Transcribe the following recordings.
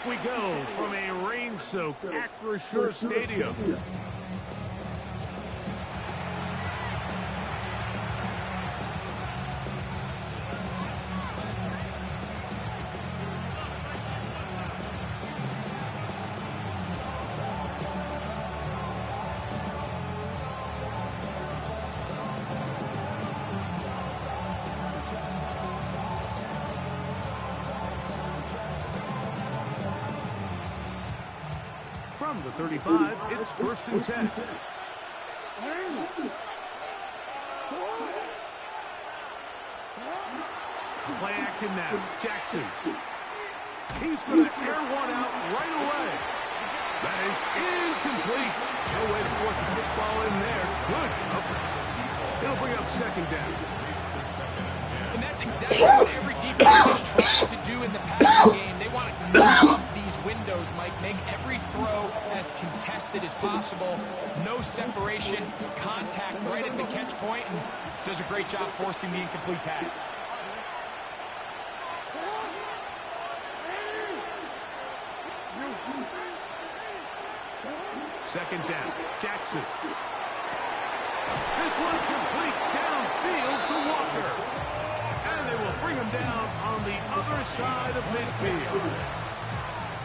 Off we go from a rain-soaked Acrisure Stadium. From the 35, it's 1st and 10. Play action now. Jackson. He's going to air one out right away. That is incomplete. No way to force the football in there. Good coverage. It'll bring up 2nd down. And that's exactly what every defense is trying to do in the passing game. They want to move up these windows, Mike. Make every throw as contested as possible. No separation, contact right at the catch point, and does a great job forcing the incomplete pass. Second down. Jackson. This one complete downfield to Walker. And they will bring him down on the other side of midfield.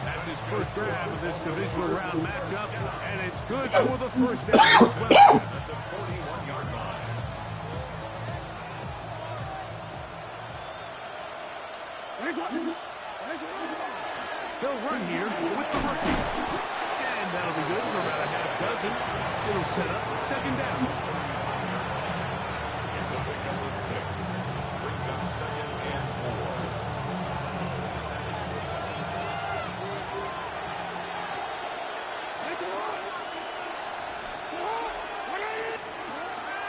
That's his first grab of this divisional round matchup, and it's good for the 1st down as well. At the 41-yard line. They'll run here with the rookie. And that'll be good for about a half dozen. It'll set up 2nd down. It's a big number 6. Brings up 2nd and 4.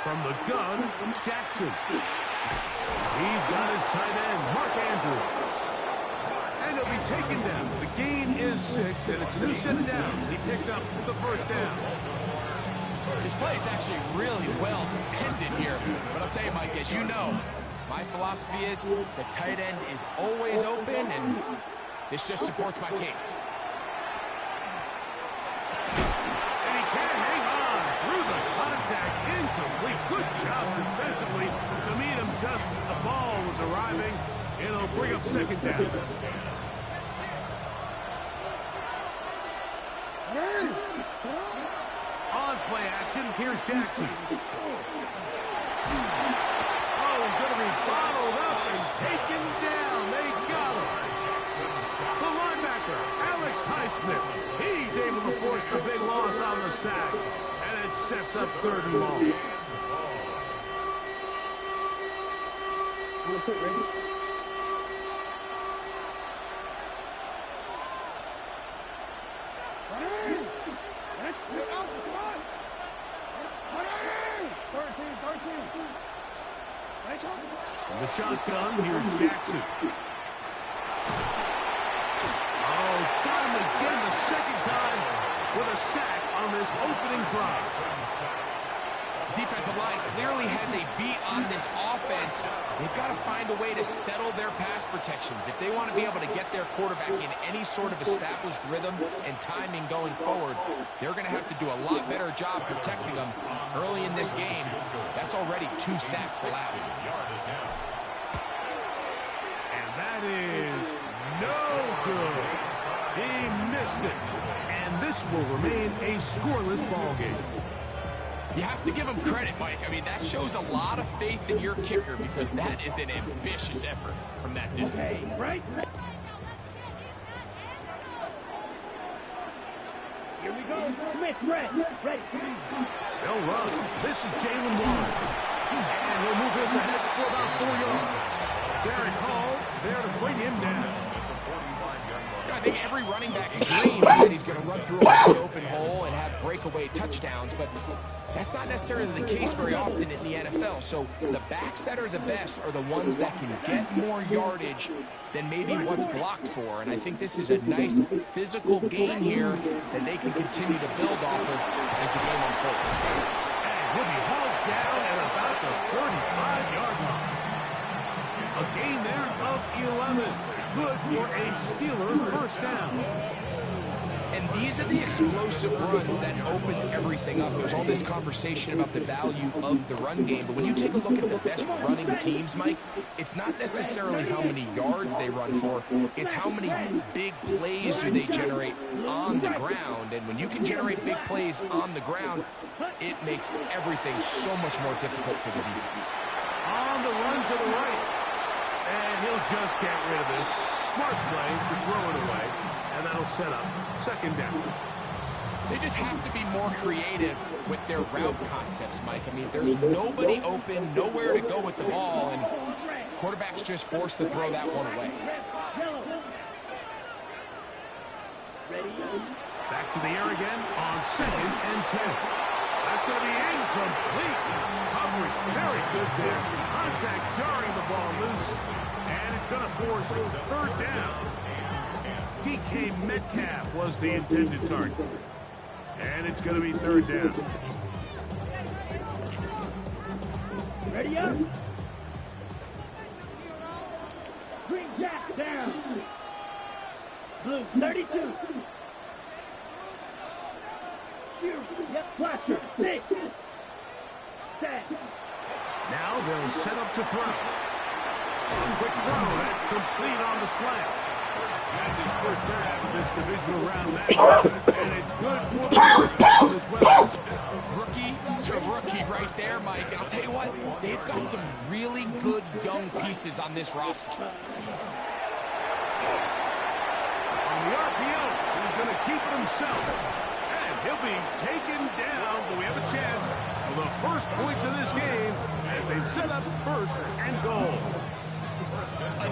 From the gun, Jackson. He's got his tight end, Mark Andrews. And he'll be taken down. The gain is 6, and it's a new set of downs. He picked up the 1st down. This play is actually really well defended here. But I'll tell you, Mike, as you know, my philosophy is the tight end is always open, and this just supports my case. And he can't hang on through the contact. Incomplete. Good job defensively to meet him just as the ball was arriving. It'll bring up 2nd down. On play action, here's Jackson. Oh, he's going to be bottled up and taken down. They got him. The linebacker, Alex Highsmith. He's able to force the big loss on the sack. And it sets up 3rd and long. Ready? From the shotgun, here's Jackson. Oh, got him again the 2nd time with a sack on this opening drive. This defensive line clearly has a beat on this offense. They've got to find a way to settle their pass protections. If they want to be able to get their quarterback in any sort of established rhythm and timing going forward, they're going to have to do a lot better job protecting them early in this game. That's already 2 sacks allowed. And that is no good. He missed it. And this will remain a scoreless ball game. You have to give him credit, Mike. I mean, that shows a lot of faith in your kicker because that is an ambitious effort from that distance. Right? Here we go. Smith, ready. They'll run. This is Jalen Warren. And he'll move this ahead for about 4 yards. Derek Hall there to bring him down. I think every running back dreams that he's going to run through a wide open hole and have breakaway touchdowns, but that's not necessarily the case very often in the NFL. So the backs that are the best are the ones that can get more yardage than maybe what's blocked for. And I think this is a nice physical gain here that they can continue to build off of as the game unfolds. And he'll be hauled down at about the 35-yard line. A gain there of 11. Good for a Steeler first first down. And these are the explosive runs that open everything up. There's all this conversation about the value of the run game, but when you take a look at the best running teams, Mike, it's not necessarily how many yards they run for, it's how many big plays do they generate on the ground. And when you can generate big plays on the ground, it makes everything so much more difficult for the defense. On the run to the right. And he'll just get rid of this. Smart play to throw it away. And that'll set up second down. They just have to be more creative with their route concepts, Mike. I mean, there's nobody open, nowhere to go with the ball, and quarterback's just forced to throw that one away. Back to the air again on 2nd and 10. That's going to be incomplete. Coverage very good there. Contact jarring the ball loose. And it's going to force third down. DK Metcalf was the intended target. And it's going to be third down. Ready up. Green Jack down. Blue 32. Yep, Fletcher. 6. 7. Now they'll set up to throw. Quick throw. That's complete on the slant. That's his first grab of this divisional round match. And it's good for the as well. Rookie to rookie right there, Mike. And I'll tell you what, they've got some really good young pieces on this roster. On the RPO, he's going to keep it himself. And he'll be taken down, but we have a chance for the first points of this game as they've set up first and goal.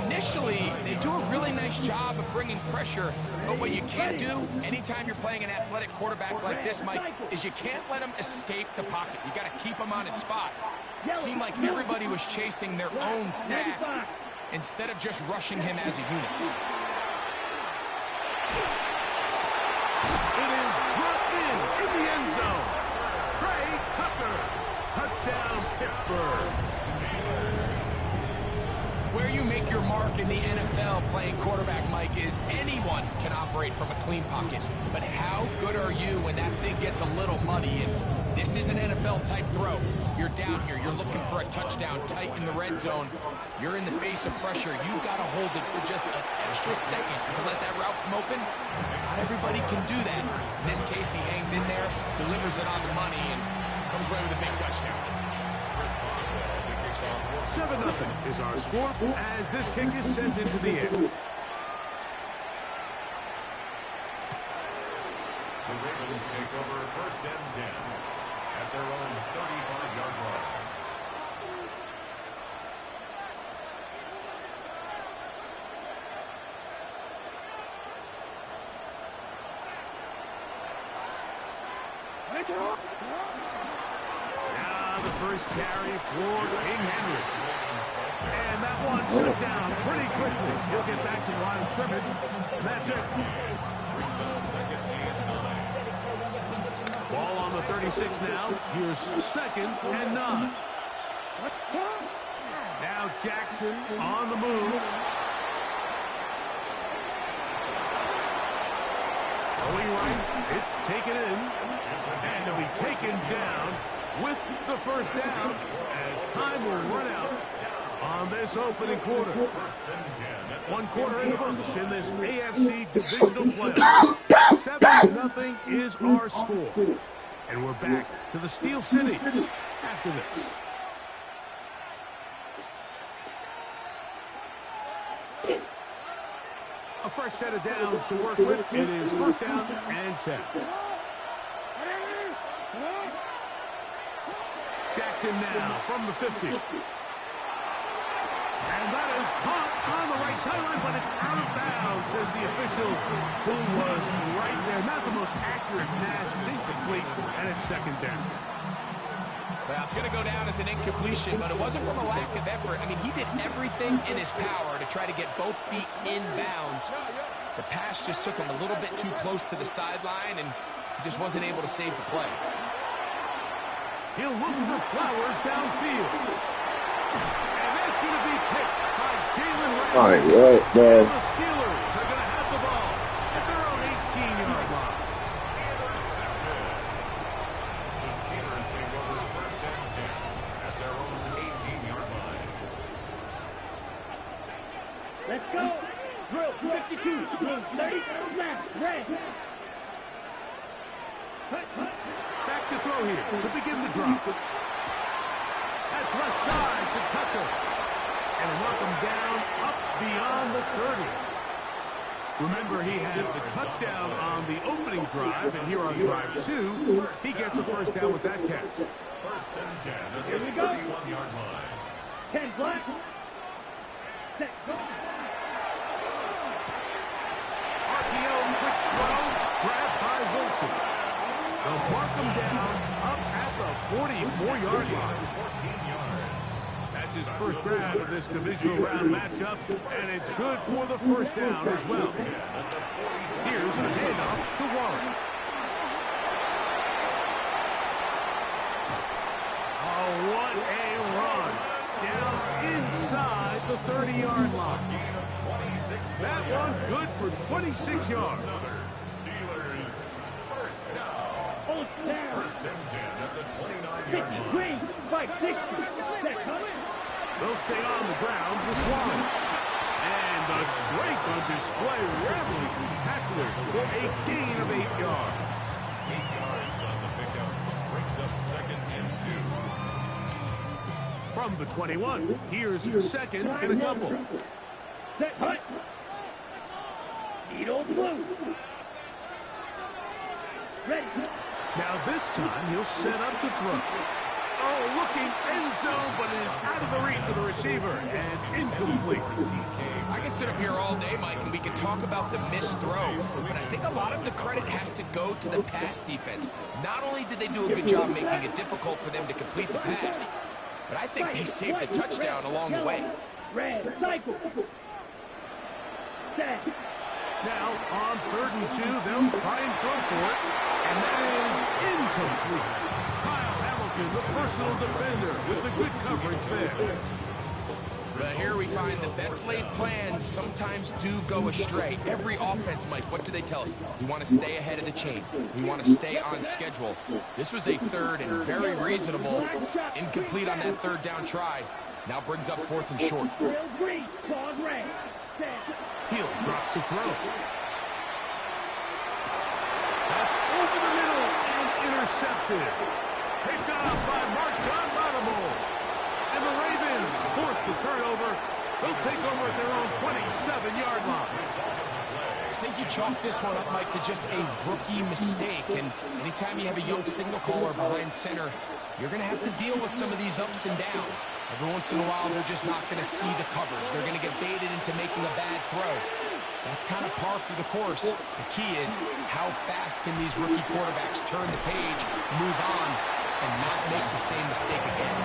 Initially, they do a really nice job of bringing pressure, but what you can't do anytime you're playing an athletic quarterback like this, Mike, is you can't let him escape the pocket. You got to keep him on his spot. It seemed like everybody was chasing their own sack instead of just rushing him as a unit. It is brought in the end zone. Trey Tucker, touchdown Pittsburgh. Where you make your mark in the NFL playing quarterback, Mike, is anyone can operate from a clean pocket. But how good are you when that thing gets a little muddy? And this is an NFL-type throw. You're down here. You're looking for a touchdown tight in the red zone. You're in the face of pressure. You've got to hold it for just an extra second to let that route come open. Not everybody can do that. In this case, he hangs in there, delivers it on the money, and comes away with a big touchdown. 7-0 is our score as this kick is sent into the air. The Ravens take over first and 10 at their own 35-yard line. Now the first carry for King Henry. And that one shut down pretty quickly. He'll get back to the line of scrimmage. And that's it. Ball on the 36 now. Here's 2nd and 9. Now Jackson on the move. Going right, it's taken in, and he'll be taken down with the first down as time will run out on this opening quarter. 1 quarter in the books in this AFC divisional playoff. 7-0 is our score. And we're back to the Steel City after this. A fresh set of downs to work with. It is first down and 10. Jackson now from the 50. And that is caught on the right sideline, but it's out of bounds, says the official, who was right there. Not the most accurate pass. It's incomplete, and it's second down. Well, it's going to go down as an incompletion, but it wasn't from a lack of effort. I mean, he did everything in his power to try to get both feet in bounds. The pass just took him a little bit too close to the sideline, and he just wasn't able to save the play. He'll look for Flowers downfield. And that's going to be picked by Jalen Ramsey. All right, man. The Steelers are going to have the ball Blue 30, snap, red. Back to throw here to begin the drop. That's left side to Tucker. And knock him down up beyond the 30. Remember, he had the touchdown on the opening drive, and here on drive 2, he gets a first down with that catch. First and 10 at Here the we go. 31-yard line. 10 black. Set, go. RPO, quick throw, grabbed by Wilson. They'll mark him down up at the 44-yard line. 14 yards. That's his first grab of this divisional round matchup, and it's good for the first down as well. Here's a handoff to Warren. Oh, what a run. Down inside the 30-yard line. That one good for 26 yards. Steelers first down. Hold down. First and 10 at the 29-yard line. Green, 560. Set, coming. They'll stay on the ground with one. And the strength on display, rambling from tacklers for a gain of 8 yards. 8 yards on the pickup. Brings up second and 2. From the 21, here's second and a couple. Set, hut. Needle blue. Ready. Now this time he'll set up to throw. Oh, looking end zone, but it is out of the reach of the receiver and incomplete. I can sit up here all day, Mike, and we can talk about the missed throw, but I think a lot of the credit has to go to the pass defense. Not only did they do a good job making it difficult for them to complete the pass, but I think they saved the touchdown along the way. Red, cycle. Set. Now on 3rd and 2, they'll try and throw for it, and that is incomplete. Kyle Hamilton, the personal defender, with the good coverage there. But here we find the best laid plans sometimes do go astray. Every offense, Mike, what do they tell us? We want to stay ahead of the chains. We want to stay on schedule. This was a third and very reasonable, incomplete on that third down try. Now brings up 4th and short. Real green, clawed red. Set. He'll drop to throw. That's over the middle and intercepted. Picked up by Marshawn Lattimore. And the Ravens force the turnover. They'll take over at their own 27-yard line. I think you chalk this one up, Mike, to just a rookie mistake. And anytime you have a young signal caller behind center, you're going to have to deal with some of these ups and downs. Every once in a while, they're just not going to see the coverage. They're going to get baited into making a bad throw. That's kind of par for the course. The key is how fast can these rookie quarterbacks turn the page, move on, and not make the same mistake again.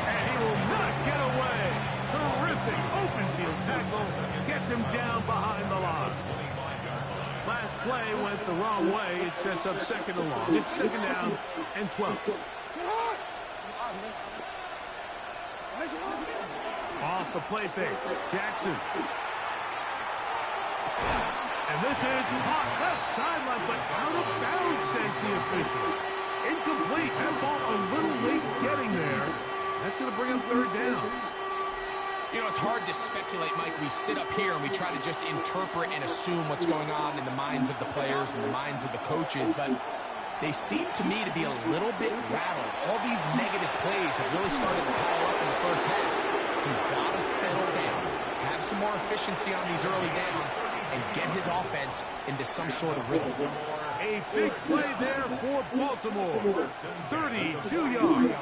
And he will not get away. Terrific open field tackle. Gets him down behind the line. Last play went the wrong way. It sets up 2nd and long. It's 2nd down and 12. Off the play fake. Jackson. And this is caught left sideline, but out of bounds, says the official. Incomplete. That ball a little late getting there. That's going to bring up 3rd down. You know, it's hard to speculate, Mike. We sit up here and we try to just interpret and assume what's going on in the minds of the players and the minds of the coaches, but they seem to me to be a little bit rattled. All these negative plays have really started to pile up in the first half. He's got to settle down, have some more efficiency on these early downs, and get his offense into some sort of rhythm. A big play there for Baltimore. 32 yards.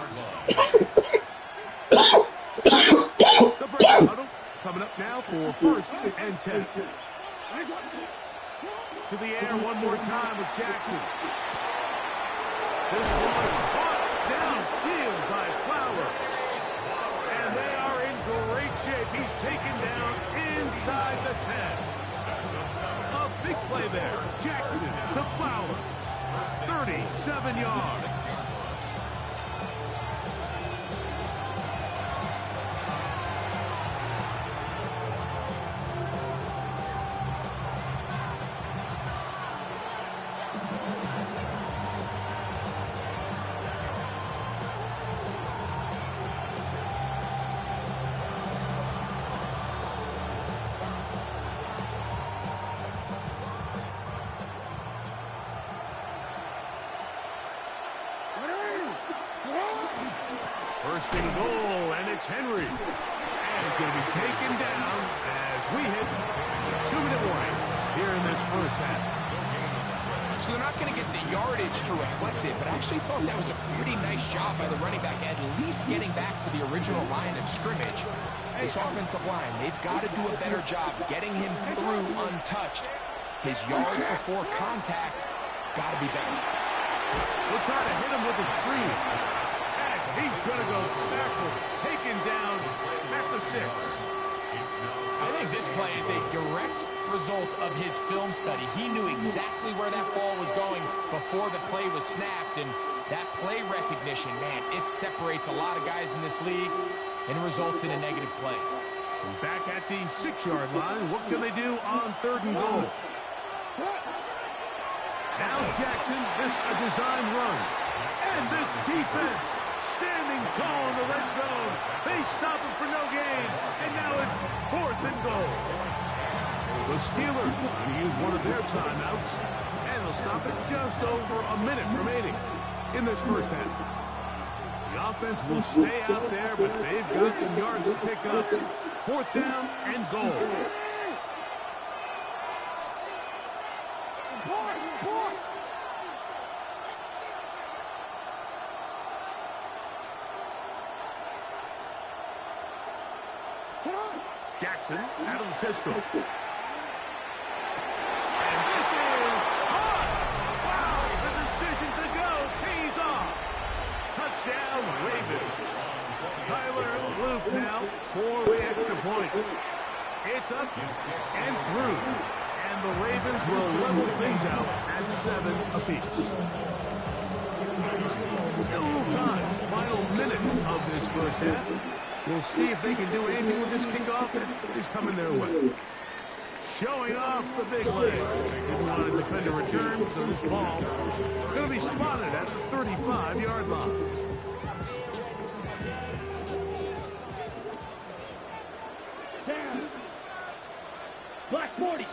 The breakout huddle coming up now for 1st and 10. To the air one more time with Jackson. This one caught downfield by Flowers. And they are in great shape. He's taken down inside the 10. A big play there. Jackson to Flowers. 37 yards. First and goal, and it's Henry. And it's going to be taken down as we hit 2-minute warning here in this first half. So they're not going to get the yardage to reflect it, but I actually thought that was a pretty nice job by the running back, at least getting back to the original line of scrimmage. This offensive line, they've got to do a better job getting him through untouched. His yards before contact got to be better. We'll try to hit him with a screen. And he's going to go backward, taken down at the 6. I think this play is a direct result of his film study. He knew exactly where that ball was going before the play was snapped, and that play recognition, man, it separates a lot of guys in this league and results in a negative play. And back at the 6-yard line, what can they do on 3rd and goal? Now Jackson, this a design run. And this defense standing tall in the red zone. They stop him for no gain. And now it's 4th and goal. The Steelers going to use one of their timeouts. And they'll stop it just over a minute remaining in this first half. The offense will stay out there, but they've got some yards to pick up. 4th down and goal. Jackson out of the pistol. And this is caught. Wow, the decision to go pays off. Touchdown, Ravens. Tyler Luke now for the extra point. It's up and through. And the Ravens will level things out at 7 apiece. Still a little time. Final minute of this first half. We'll see if they can do anything with this kickoff that is coming their way. Showing off the big leg. Didn't want to defend a return, so this ball is going to be spotted at the 35-yard line. Down. Black 40.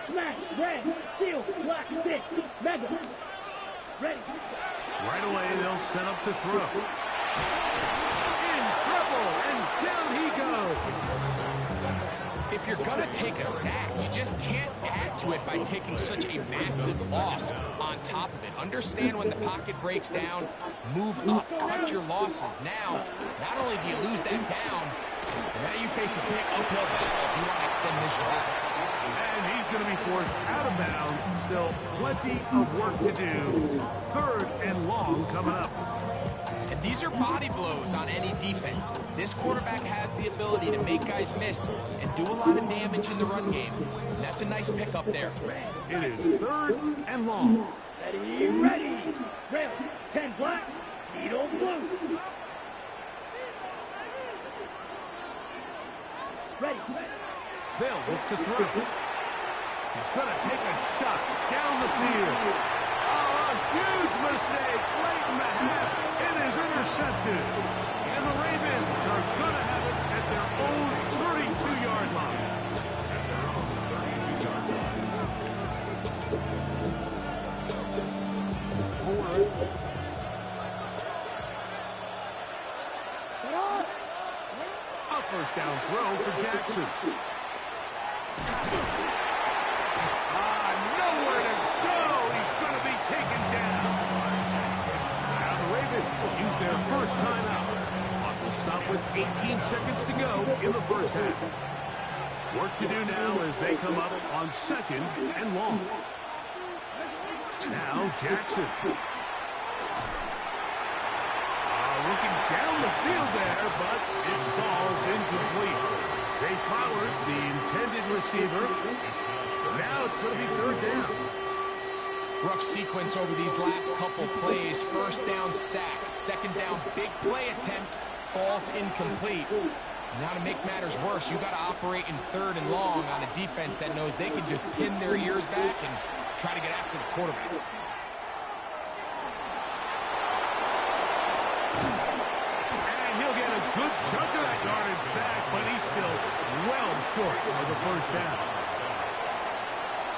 Smash. Red. Steel. Black 6. Mega. Ready. Right away, they'll set up to throw. And down he goes. If you're going to take a sack, you just can't add to it by taking such a massive loss on top of it. Understand when the pocket breaks down, move up, cut your losses. Now, not only do you lose that down, now you face a big uphill battle if you want to extend this drive. And he's going to be forced out of bounds. Still plenty of work to do. 3rd and long coming up. And these are body blows on any defense. This quarterback has the ability to make guys miss and do a lot of damage in the run game. And that's a nice pickup there. It is 3rd and long. Ready, ready. Rail. 10 black. Needle blue. Ready. They'll look to throw. He's going to take a shot down the field. Oh, a huge mistake late in the half. It is intercepted. And the Ravens are going to have it at their own 32-yard line. A first down throw for Jackson. Nowhere to go. He's going to be taken down. Now the Ravens use their first timeout. Clock will stop with 18 seconds to go in the first half. Work to do now as they come up on 2nd and long. Now Jackson. Looking down the field there, but it falls incomplete. Zay Flowers, the intended receiver. Now it's going to be 3rd down. Rough sequence over these last couple plays. 1st down sack. 2nd down big play attempt falls incomplete. Now to make matters worse, you got to operate in 3rd and long on a defense that knows they can just pin their ears back and try to get after the quarterback. And he'll get a good chunk of that yardage back, but he's still well short of the 1st down.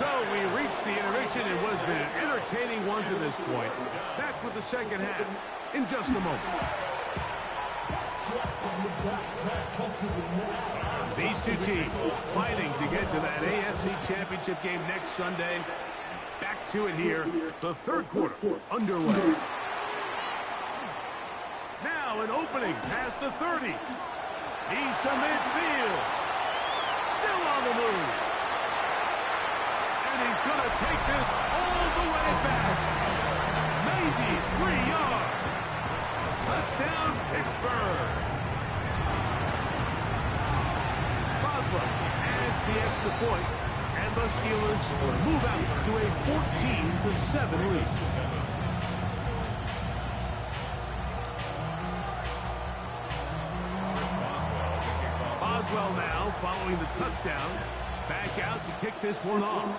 So we reached the intermission in what has been an entertaining one to this point. Back with the second half in just a moment. These two teams fighting to get to that AFC Championship game next Sunday. Back to it here. The third quarter underway. Now an opening past the 30. He's to midfield. Still on the move. And he's going to take this all the way back. Maybe 3 yards. Touchdown, Pittsburgh. Boswell adds the extra point, and the Steelers move out to a 14-7 lead. Boswell now following the touchdown. Back out to kick this one off.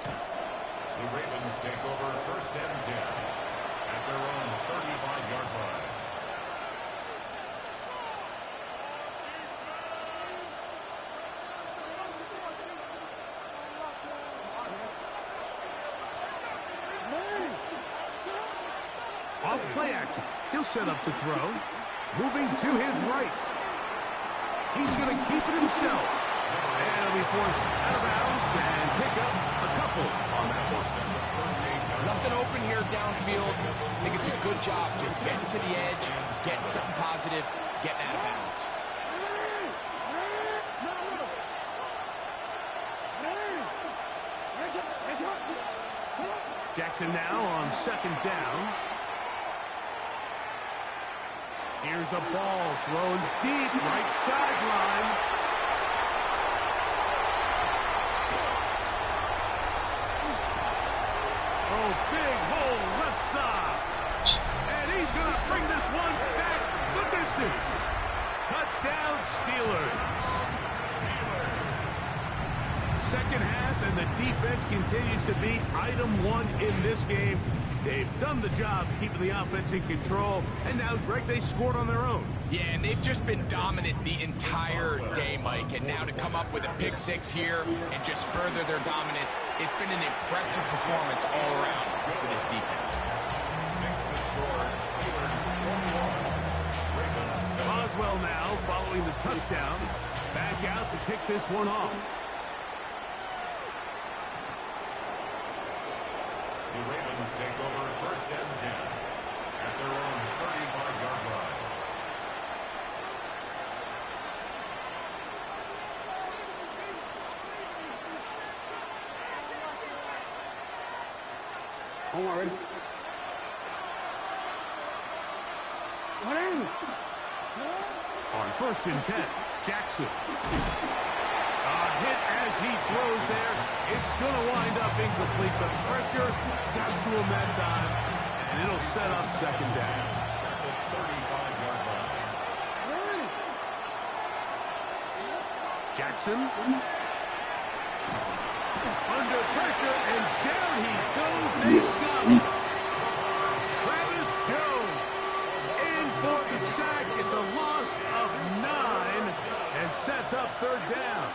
The Ravens take over first and 10 at their own 35-yard line. Off play action. He'll set up to throw. Moving to his right. He's going to keep it himself. And he'll be forced out of bounds and pick up a couple on that one. Nothing open here downfield. I think it's a good job just getting to the edge, getting something positive, getting out of bounds. Jackson now on second down. Here's a ball thrown deep right sideline. Oh, big hole left side. And he's going to bring this one back the distance. Touchdown, Steelers. Second half, and the defense continues to be item one in this game. They've done the job keeping the offense in control, and now, Greg, they scored on their own. Yeah, and they've just been dominant the entire day, Mike. And now to come up with a pick six here and just further their dominance, it's been an impressive performance all around for this defense. Boswell now following the touchdown. Back out to kick this one off. The Ravens take over first and 10 at their own 35-yard line. Hold on, ready? On first and 10, Jackson. Hit as he throws there. It's going to wind up incomplete. The pressure got to him that time, and it'll set up second down. Jackson. Under pressure, and down he goes. They've got him. Travis Jones in for the sack. It's a loss of 9 and sets up third down.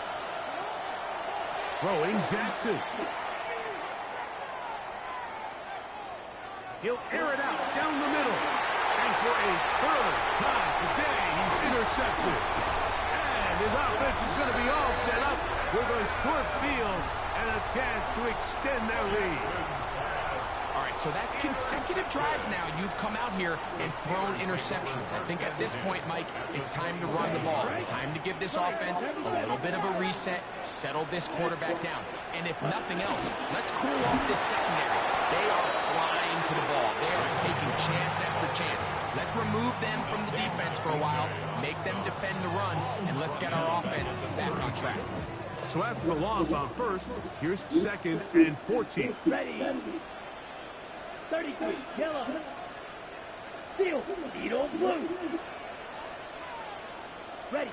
Throwing Jackson. He'll air it out down the middle. And for a third time today, he's intercepted. And his offense is going to be all set up with a short field and a chance to extend their lead. All right, so that's consecutive drives now. You've come out here and thrown interceptions. I think at this point, Mike, it's time to run the ball. It's time to give this offense a little bit of a reset, settle this quarterback down. And if nothing else, let's cool off this secondary. They are flying to the ball. They are taking chance after chance. Let's remove them from the defense for a while, make them defend the run, and let's get our offense back on track. So after the loss on first, here's second and 14. Ready. 33, yellow. Steel, needle, blue. Ready.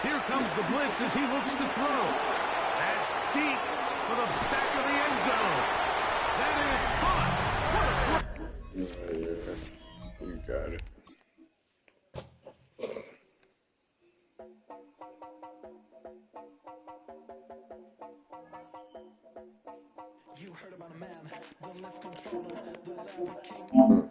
Here comes the blitz as he looks to throw. That's deep for the back of the end zone. That is caught. You got it. You heard about a man, the left controller, the lever king.